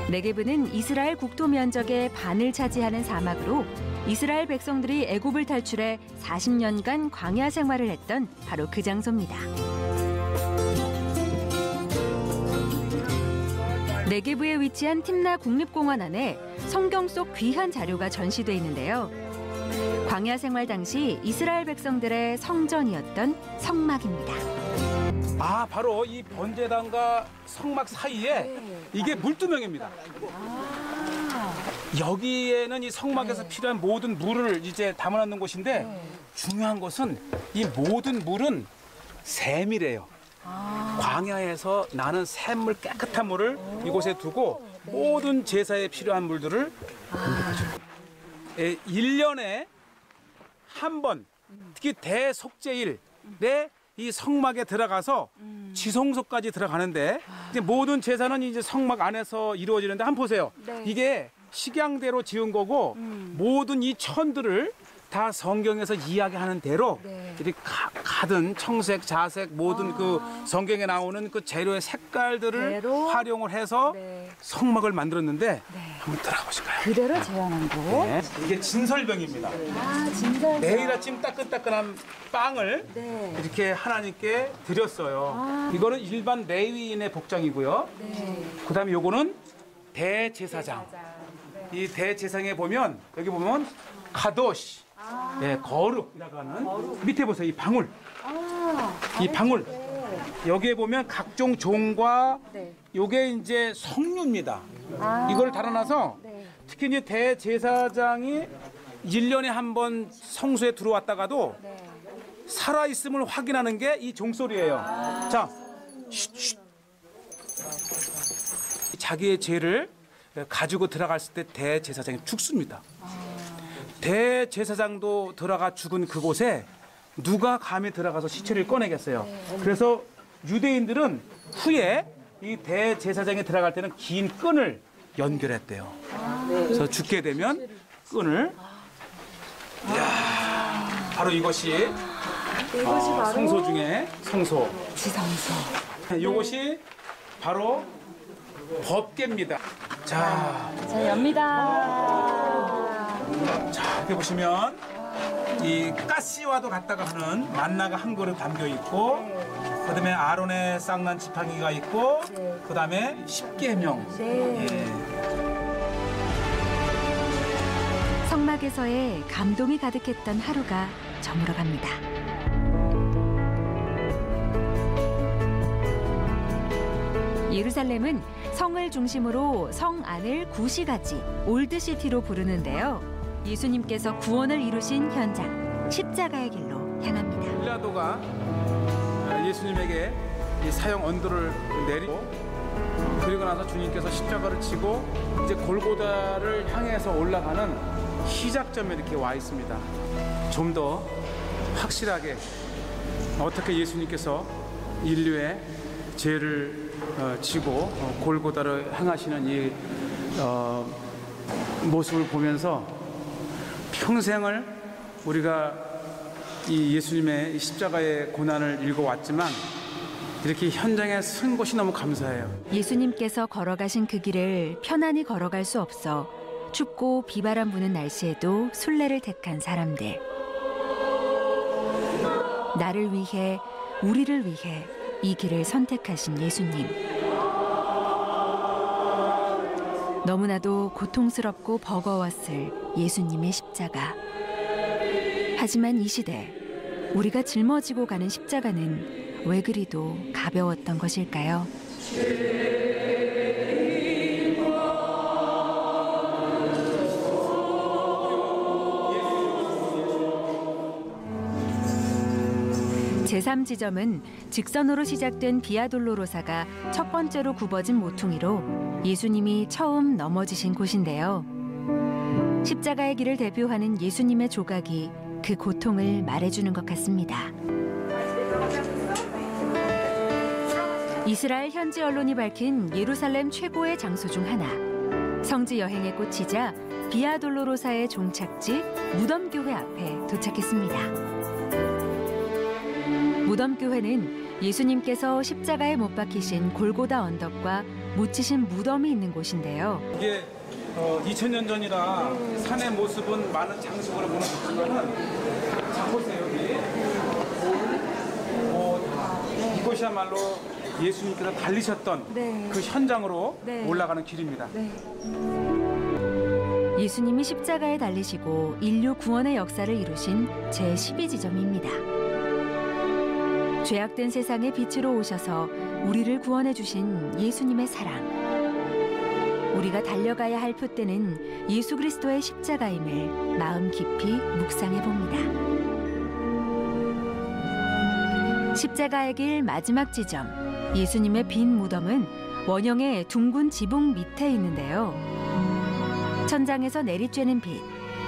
네게브는 이스라엘 국토 면적의 반을 차지하는 사막으로 이스라엘 백성들이 애굽을 탈출해 40년간 광야 생활을 했던 바로 그 장소입니다. 네게브에 위치한 팀나 국립공원 안에 성경 속 귀한 자료가 전시돼 있는데요. 광야 생활 당시 이스라엘 백성들의 성전이었던 성막입니다. 아, 바로 이 번제단과 성막 사이에 이게 물두멍입니다. 여기에는 이 성막에서 필요한 모든 물을 이제 담아놓는 곳인데 중요한 것은 이 모든 물은 샘이래요. 광야에서 나는 샘물, 깨끗한 물을 이곳에 두고 모든 제사에 필요한 물들을 1년에 한 번, 특히 대속죄일에 이 성막에 들어가서 지성소까지 들어가는데 이제 모든 제사는 이제 성막 안에서 이루어지는데 한번 보세요. 이게 식양대로 지은 거고 모든 이 천들을 다 성경에서 이야기하는 대로 이렇게 가든 청색, 자색 모든 그 성경에 나오는 그 재료의 색깔들을 활용을 해서 성막을 만들었는데 한번 들어가 보실까요? 그대로 재현한 거. 네. 이게 진설병입니다. 진짜. 매일 아침 따끈따끈한 빵을 이렇게 하나님께 드렸어요. 이거는 일반 레위인의 복장이고요. 그다음에 요거는 대제사장. 이 대제사장에 보면 여기 보면 카도시. 거룩이라고 하는 밑에 보세요. 이 방울. 이 방울. 여기에 보면 각종 종과 요게 이제 석류입니다. 이걸 달아놔서 특히 이제 대제사장이 1년에 한 번 성소에 들어왔다가도 살아있음을 확인하는 게 이 종소리예요. 자, 쉿. 자기의 죄를 가지고 들어갔을 때 대제사장이 죽습니다. 대제사장도 들어가 죽은 그곳에 누가 감히 들어가서 시체를 꺼내겠어요. 그래서 유대인들은 후에 이 대제사장에 들어갈 때는 긴 끈을 연결했대요. 그래서 죽게 되면 끈을 바로 이것이 성소 중에 성소. 지성소. 이것이 바로 법궤입니다. 자, 엽니다. 자, 이렇게 보시면 이 가시와도 같다가 하는 만나가 한 그릇 담겨 있고, 그다음에 아론의 쌍난 지팡이가 있고, 그다음에 십계명. 성막에서의 감동이 가득했던 하루가 저물어갑니다. 예루살렘은 성을 중심으로 성 안을 구시가지, 올드시티로 부르는데요. 예수님께서 구원을 이루신 현장, 십자가의 길로 향합니다. 빌라도가 예수님에게 이 사형 언도를 내리고 그리고 나서 주님께서 십자가를 지고 이제 골고다를 향해서 올라가는 시작점에 이렇게 와 있습니다. 좀 더 확실하게 어떻게 예수님께서 인류의 죄를 지고 골고다를 향하시는 이 모습을 보면서 평생을 우리가 이 예수님의 십자가의 고난을 읽어왔지만 이렇게 현장에 쓴 것이 너무 감사해요. 예수님께서 걸어가신 그 길을 편안히 걸어갈 수 없어 춥고 비바람 부는 날씨에도 순례를 택한 사람들. 나를 위해, 우리를 위해 이 길을 선택하신 예수님. 너무나도 고통스럽고 버거웠을 예수님의 십자가. 하지만 이 시대, 우리가 짊어지고 가는 십자가는 왜 그리도 가벼웠던 것일까요? 제3지점은 직선으로 시작된 비아돌로로사가 첫 번째로 굽어진 모퉁이로 예수님이 처음 넘어지신 곳인데요. 십자가의 길을 대표하는 예수님의 조각이 그 고통을 말해주는 것 같습니다. 이스라엘 현지 언론이 밝힌 예루살렘 최고의 장소 중 하나. 성지 여행에 꽂히자 비아돌로로사의 종착지 무덤교회 앞에 도착했습니다. 무덤교회는 예수님께서 십자가에 못 박히신 골고다 언덕과 묻히신 무덤이 있는 곳인데요. 이게 2000년 전이라 산의 모습은 많은 장식으로 보는 좋지만은 자 보세요 여기 이곳이야말로 예수님께서 달리셨던 네. 그 현장으로 네. 올라가는 길입니다. 네. 예수님이 십자가에 달리시고 인류 구원의 역사를 이루신 제12지점입니다. 죄악된 세상에 빛으로 오셔서 우리를 구원해 주신 예수님의 사랑. 우리가 달려가야 할 표대는 예수 그리스도의 십자가임을 마음 깊이 묵상해 봅니다. 십자가의 길 마지막 지점, 예수님의 빈 무덤은 원형의 둥근 지붕 밑에 있는데요. 천장에서 내리쬐는 빛,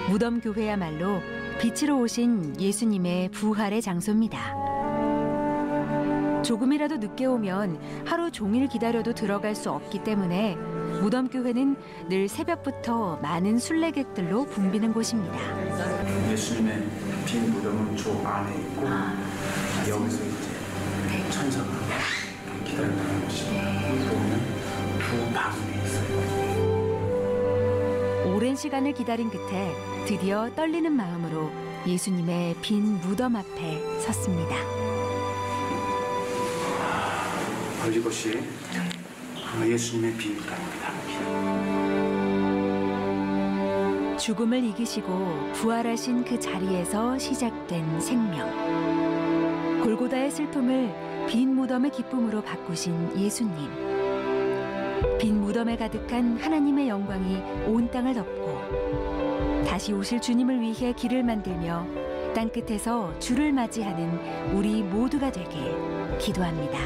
무덤 교회야말로 빛으로 오신 예수님의 부활의 장소입니다. 조금이라도 늦게 오면 하루 종일 기다려도 들어갈 수 없기 때문에 무덤 교회는 늘 새벽부터 많은 순례객들로 붐비는 곳입니다. 예수님의 빈 무덤은 저 안에 있고 여기서 이제 천사가 기다린다는 것입니다. 보면 두 방에 있어요. 오랜 시간을 기다린 끝에 드디어 떨리는 마음으로 예수님의 빈 무덤 앞에 섰습니다. 이것이 예수님의 빈 무덤입니다. 죽음을 이기시고 부활하신 그 자리에서 시작된 생명. 골고다의 슬픔을 빈 무덤의 기쁨으로 바꾸신 예수님. 빈 무덤에 가득한 하나님의 영광이 온 땅을 덮고 다시 오실 주님을 위해 길을 만들며 땅끝에서 주를 맞이하는 우리 모두가 되길 기도합니다.